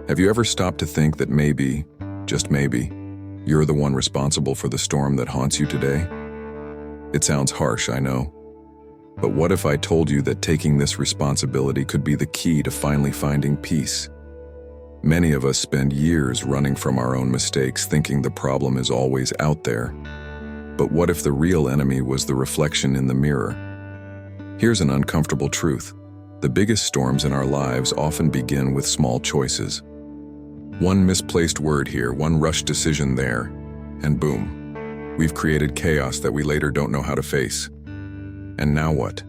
Have you ever stopped to think that maybe, just maybe, you're the one responsible for the storm that haunts you today? It sounds harsh, I know. But what if I told you that taking this responsibility could be the key to finally finding peace? Many of us spend years running from our own mistakes, thinking the problem is always out there. But what if the real enemy was the reflection in the mirror? Here's an uncomfortable truth. The biggest storms in our lives often begin with small choices. One misplaced word here, one rushed decision there, and boom, we've created chaos that we later don't know how to face. And now what?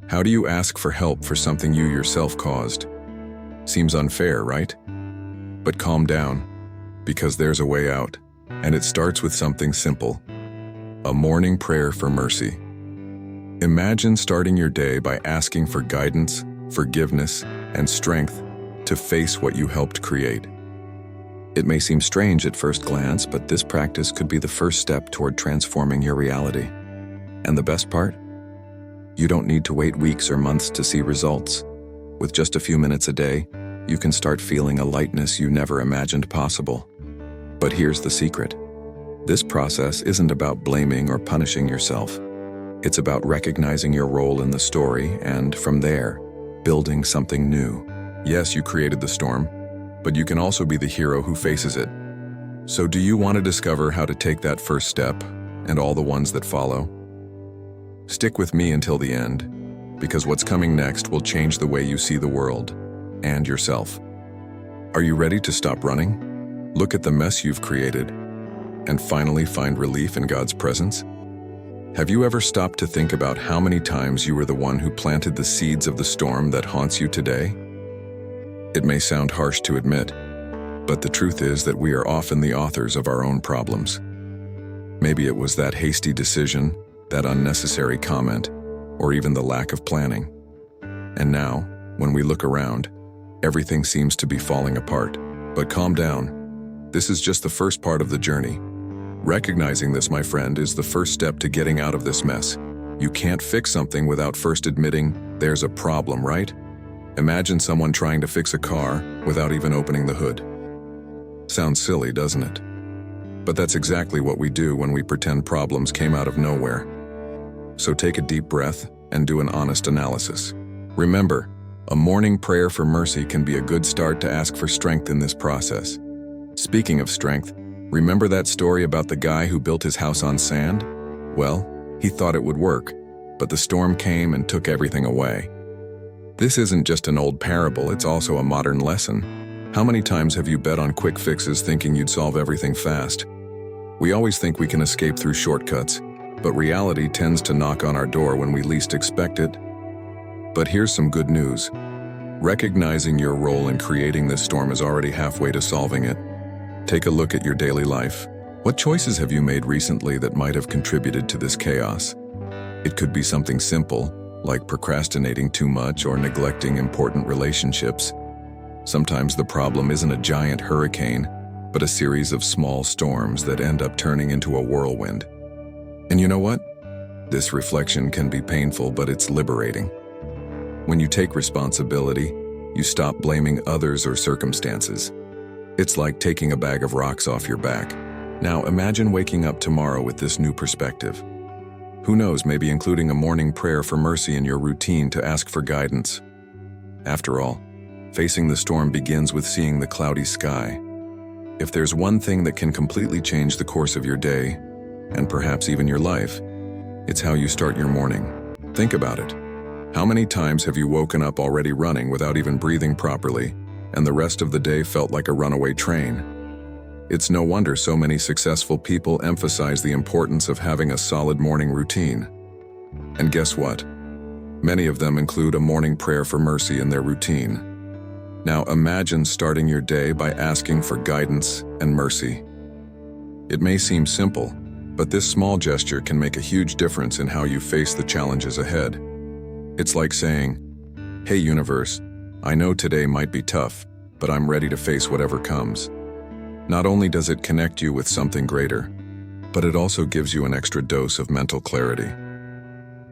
How do you ask for help for something you yourself caused? Seems unfair, right? But calm down, because there's a way out, and it starts with something simple: a morning prayer for mercy. Imagine starting your day by asking for guidance, forgiveness, and strength to face what you helped create. It may seem strange at first glance, but this practice could be the first step toward transforming your reality. And the best part? You don't need to wait weeks or months to see results. With just a few minutes a day, you can start feeling a lightness you never imagined possible. But here's the secret. This process isn't about blaming or punishing yourself. It's about recognizing your role in the story and, from there, building something new. Yes, you created the storm, but you can also be the hero who faces it. So do you want to discover how to take that first step and all the ones that follow? Stick with me until the end, because what's coming next will change the way you see the world and yourself. Are you ready to stop running? Look at the mess you've created and finally find relief in God's presence? Have you ever stopped to think about how many times you were the one who planted the seeds of the storm that haunts you today? It may sound harsh to admit, but the truth is that we are often the authors of our own problems. Maybe it was that hasty decision, that unnecessary comment, or even the lack of planning. And now, when we look around, everything seems to be falling apart. But calm down. This is just the first part of the journey. Recognizing this, my friend, is the first step to getting out of this mess. You can't fix something without first admitting there's a problem, right? Imagine someone trying to fix a car without even opening the hood. Sounds silly, doesn't it? But that's exactly what we do when we pretend problems came out of nowhere. So take a deep breath and do an honest analysis. Remember, a morning prayer for mercy can be a good start to ask for strength in this process. Speaking of strength, remember that story about the guy who built his house on sand? Well, he thought it would work, but the storm came and took everything away. This isn't just an old parable, it's also a modern lesson. How many times have you bet on quick fixes thinking you'd solve everything fast? We always think we can escape through shortcuts, but reality tends to knock on our door when we least expect it. But here's some good news. Recognizing your role in creating this storm is already halfway to solving it. Take a look at your daily life. What choices have you made recently that might have contributed to this chaos? It could be something simple, like procrastinating too much or neglecting important relationships. Sometimes the problem isn't a giant hurricane, but a series of small storms that end up turning into a whirlwind. And you know what? This reflection can be painful, but it's liberating. When you take responsibility, you stop blaming others or circumstances. It's like taking a bag of rocks off your back. Now imagine waking up tomorrow with this new perspective. Who knows, maybe including a morning prayer for mercy in your routine to ask for guidance. After all, facing the storm begins with seeing the cloudy sky. If there's one thing that can completely change the course of your day, and perhaps even your life, it's how you start your morning. Think about it. How many times have you woken up already running without even breathing properly, and the rest of the day felt like a runaway train? It's no wonder so many successful people emphasize the importance of having a solid morning routine. And guess what? Many of them include a morning prayer for mercy in their routine. Now imagine starting your day by asking for guidance and mercy. It may seem simple, but this small gesture can make a huge difference in how you face the challenges ahead. It's like saying, "Hey universe, I know today might be tough, but I'm ready to face whatever comes." Not only does it connect you with something greater, but it also gives you an extra dose of mental clarity.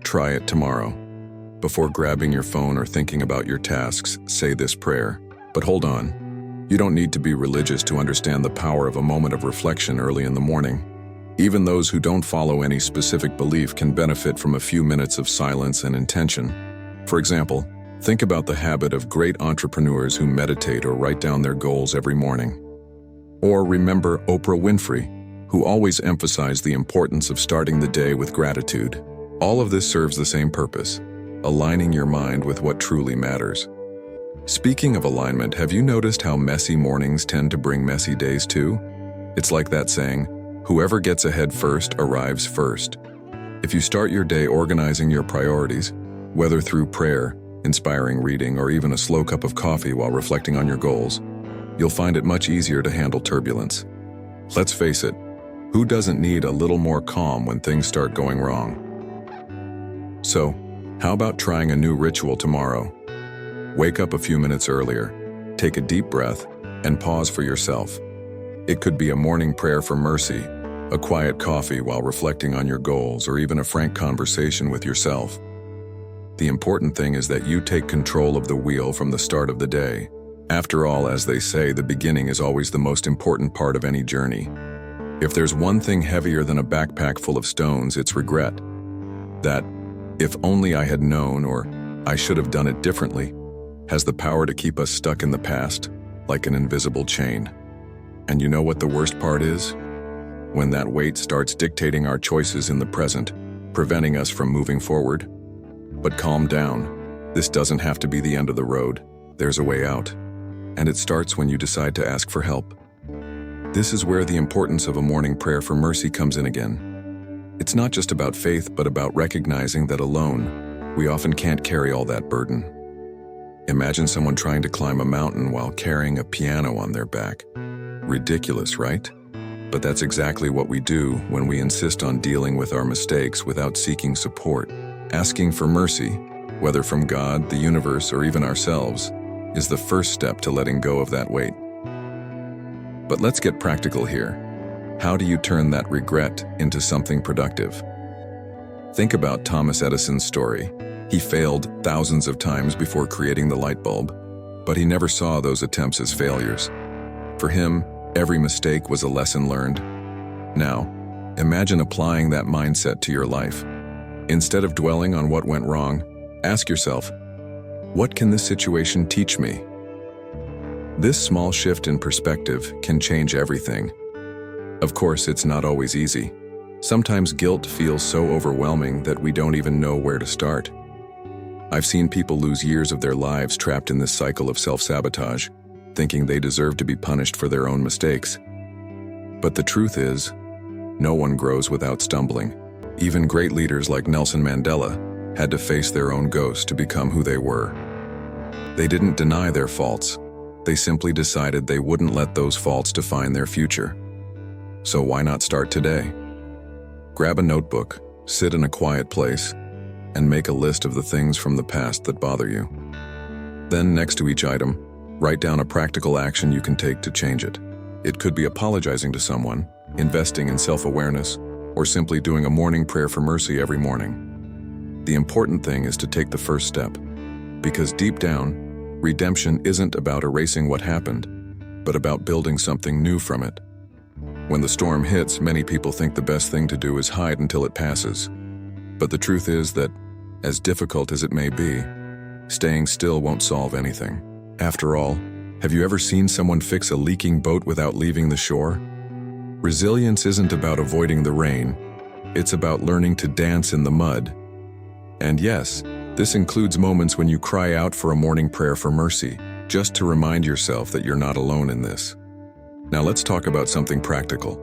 Try it tomorrow. Before grabbing your phone or thinking about your tasks, say this prayer. But hold on. You don't need to be religious to understand the power of a moment of reflection early in the morning. Even those who don't follow any specific belief can benefit from a few minutes of silence and intention. For example, think about the habit of great entrepreneurs who meditate or write down their goals every morning. Or remember Oprah Winfrey, who always emphasized the importance of starting the day with gratitude. All of this serves the same purpose, aligning your mind with what truly matters. Speaking of alignment, have you noticed how messy mornings tend to bring messy days too? It's like that saying, whoever gets ahead first arrives first. If you start your day organizing your priorities, whether through prayer, inspiring reading, or even a slow cup of coffee while reflecting on your goals, you'll find it much easier to handle turbulence. Let's face it, who doesn't need a little more calm when things start going wrong? So, how about trying a new ritual tomorrow? Wake up a few minutes earlier, take a deep breath, and pause for yourself. It could be a morning prayer for mercy, a quiet coffee while reflecting on your goals, or even a frank conversation with yourself. The important thing is that you take control of the wheel from the start of the day. After all, as they say, the beginning is always the most important part of any journey. If there's one thing heavier than a backpack full of stones, it's regret. That, if only I had known, or I should have done it differently, has the power to keep us stuck in the past, like an invisible chain. And you know what the worst part is? When that weight starts dictating our choices in the present, preventing us from moving forward. But calm down. This doesn't have to be the end of the road. There's a way out. And it starts when you decide to ask for help. This is where the importance of a morning prayer for mercy comes in again. It's not just about faith, but about recognizing that alone, we often can't carry all that burden. Imagine someone trying to climb a mountain while carrying a piano on their back. Ridiculous, right? But that's exactly what we do when we insist on dealing with our mistakes without seeking support. Asking for mercy, whether from God, the universe, or even ourselves, is the first step to letting go of that weight. But let's get practical here. How do you turn that regret into something productive? Think about Thomas Edison's story. He failed thousands of times before creating the light bulb, but he never saw those attempts as failures. For him, every mistake was a lesson learned. Now, imagine applying that mindset to your life. Instead of dwelling on what went wrong, ask yourself, what can this situation teach me? This small shift in perspective can change everything. Of course, it's not always easy. Sometimes guilt feels so overwhelming that we don't even know where to start. I've seen people lose years of their lives trapped in this cycle of self-sabotage, thinking they deserve to be punished for their own mistakes. But the truth is, no one grows without stumbling. Even great leaders like Nelson Mandela had to face their own ghosts to become who they were. They didn't deny their faults. They simply decided they wouldn't let those faults define their future. So why not start today? Grab a notebook, sit in a quiet place, and make a list of the things from the past that bother you. Then, next to each item, write down a practical action you can take to change it. It could be apologizing to someone, investing in self-awareness, or simply doing a morning prayer for mercy every morning. The important thing is to take the first step, because deep down, redemption isn't about erasing what happened, but about building something new from it. When the storm hits, many people think the best thing to do is hide until it passes. But the truth is that, as difficult as it may be, staying still won't solve anything. After all, have you ever seen someone fix a leaking boat without leaving the shore? Resilience isn't about avoiding the rain. It's about learning to dance in the mud. And yes, this includes moments when you cry out for a morning prayer for mercy, just to remind yourself that you're not alone in this. Now let's talk about something practical.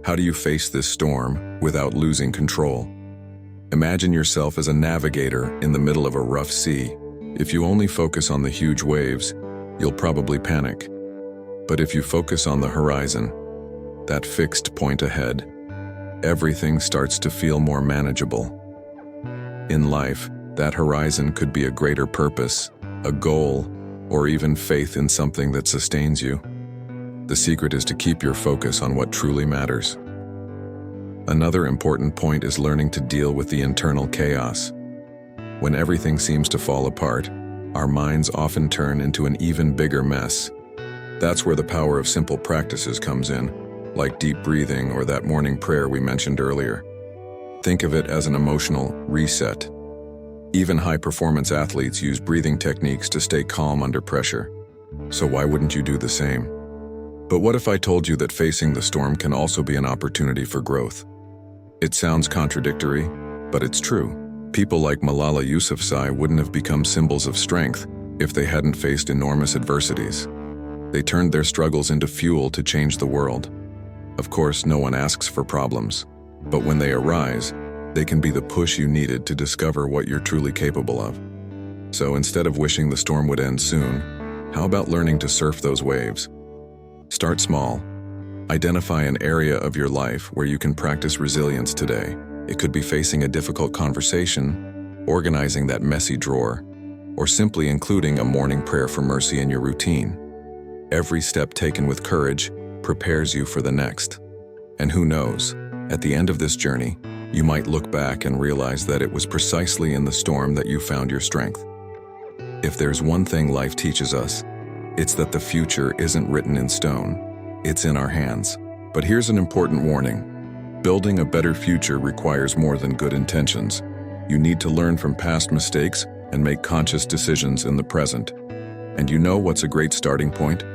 How do you face this storm without losing control? Imagine yourself as a navigator in the middle of a rough sea. If you only focus on the huge waves, you'll probably panic. But if you focus on the horizon, that fixed point ahead, everything starts to feel more manageable. In life, that horizon could be a greater purpose, a goal, or even faith in something that sustains you. The secret is to keep your focus on what truly matters. Another important point is learning to deal with the internal chaos. When everything seems to fall apart, our minds often turn into an even bigger mess. That's where the power of simple practices comes in, like deep breathing or that morning prayer we mentioned earlier. Think of it as an emotional reset. Even high-performance athletes use breathing techniques to stay calm under pressure. So why wouldn't you do the same? But what if I told you that facing the storm can also be an opportunity for growth? It sounds contradictory, but it's true. People like Malala Yousafzai wouldn't have become symbols of strength if they hadn't faced enormous adversities. They turned their struggles into fuel to change the world. Of course, no one asks for problems, but when they arise, they can be the push you needed to discover what you're truly capable of. So instead of wishing the storm would end soon, how about learning to surf those waves? Start small. Identify an area of your life where you can practice resilience today. It could be facing a difficult conversation, organizing that messy drawer, or simply including a morning prayer for mercy in your routine. Every step taken with courage prepares you for the next. And who knows, at the end of this journey, you might look back and realize that it was precisely in the storm that you found your strength. If there's one thing life teaches us, it's that the future isn't written in stone. It's in our hands. But here's an important warning. Building a better future requires more than good intentions. You need to learn from past mistakes and make conscious decisions in the present. And you know what's a great starting point?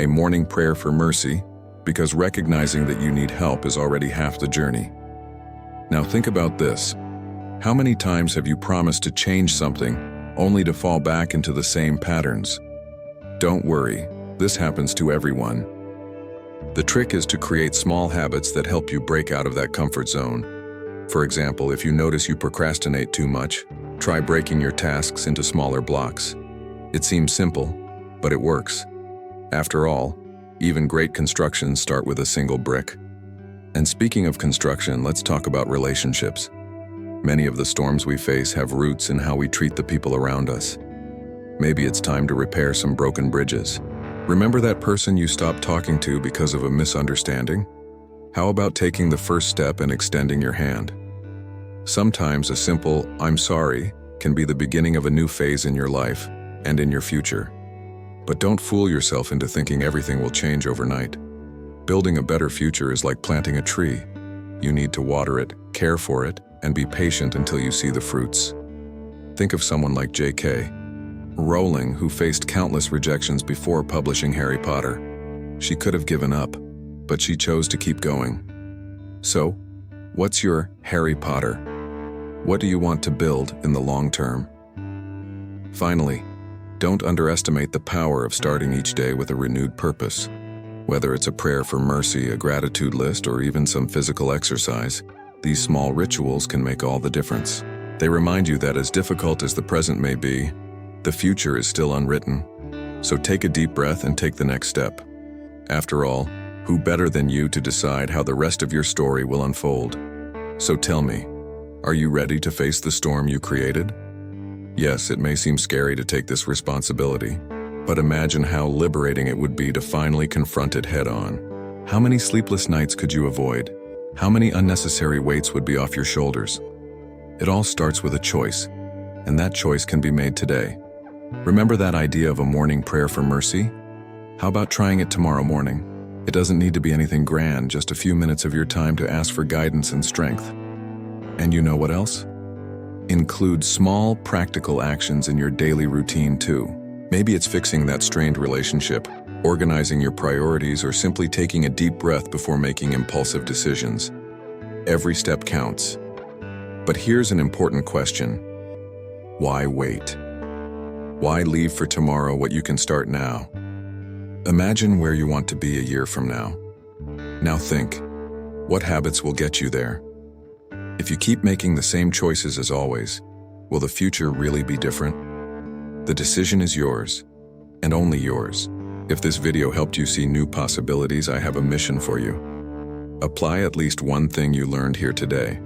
A morning prayer for mercy, because recognizing that you need help is already half the journey. Now think about this. How many times have you promised to change something only to fall back into the same patterns? Don't worry, this happens to everyone. The trick is to create small habits that help you break out of that comfort zone. For example, if you notice you procrastinate too much, try breaking your tasks into smaller blocks. It seems simple, but it works. After all, even great constructions start with a single brick. And speaking of construction, let's talk about relationships. Many of the storms we face have roots in how we treat the people around us. Maybe it's time to repair some broken bridges. Remember that person you stopped talking to because of a misunderstanding? How about taking the first step and extending your hand? Sometimes a simple "I'm sorry" can be the beginning of a new phase in your life and in your future. But don't fool yourself into thinking everything will change overnight. Building a better future is like planting a tree. You need to water it, care for it, and be patient until you see the fruits. Think of someone like J.K. Rowling, who faced countless rejections before publishing Harry Potter. She could have given up, but she chose to keep going. So, what's your Harry Potter? What do you want to build in the long term? Finally, don't underestimate the power of starting each day with a renewed purpose. Whether it's a prayer for mercy, a gratitude list, or even some physical exercise, these small rituals can make all the difference. They remind you that as difficult as the present may be, the future is still unwritten. So take a deep breath and take the next step. After all, who better than you to decide how the rest of your story will unfold? So tell me, are you ready to face the storm you created? Yes, it may seem scary to take this responsibility, but imagine how liberating it would be to finally confront it head-on. How many sleepless nights could you avoid? How many unnecessary weights would be off your shoulders? It all starts with a choice, and that choice can be made today. Remember that idea of a morning prayer for mercy? How about trying it tomorrow morning? It doesn't need to be anything grand, just a few minutes of your time to ask for guidance and strength. And you know what else? Include small, practical actions in your daily routine too. Maybe it's fixing that strained relationship, organizing your priorities, or simply taking a deep breath before making impulsive decisions. Every step counts. But here's an important question. Why wait? Why leave for tomorrow what you can start now? Imagine where you want to be a year from now. Now think, what habits will get you there? If you keep making the same choices as always, will the future really be different? The decision is yours, and only yours. If this video helped you see new possibilities, I have a mission for you. Apply at least one thing you learned here today.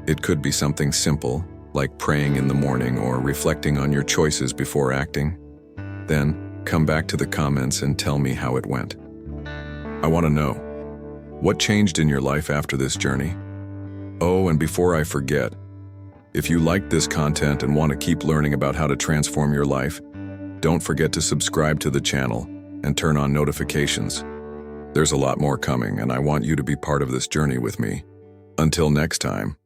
It could be something simple, like praying in the morning or reflecting on your choices before acting. Then, come back to the comments and tell me how it went. I want to know, what changed in your life after this journey? Oh, and before I forget, if you liked this content and want to keep learning about how to transform your life, don't forget to subscribe to the channel and turn on notifications. There's a lot more coming, and I want you to be part of this journey with me. Until next time.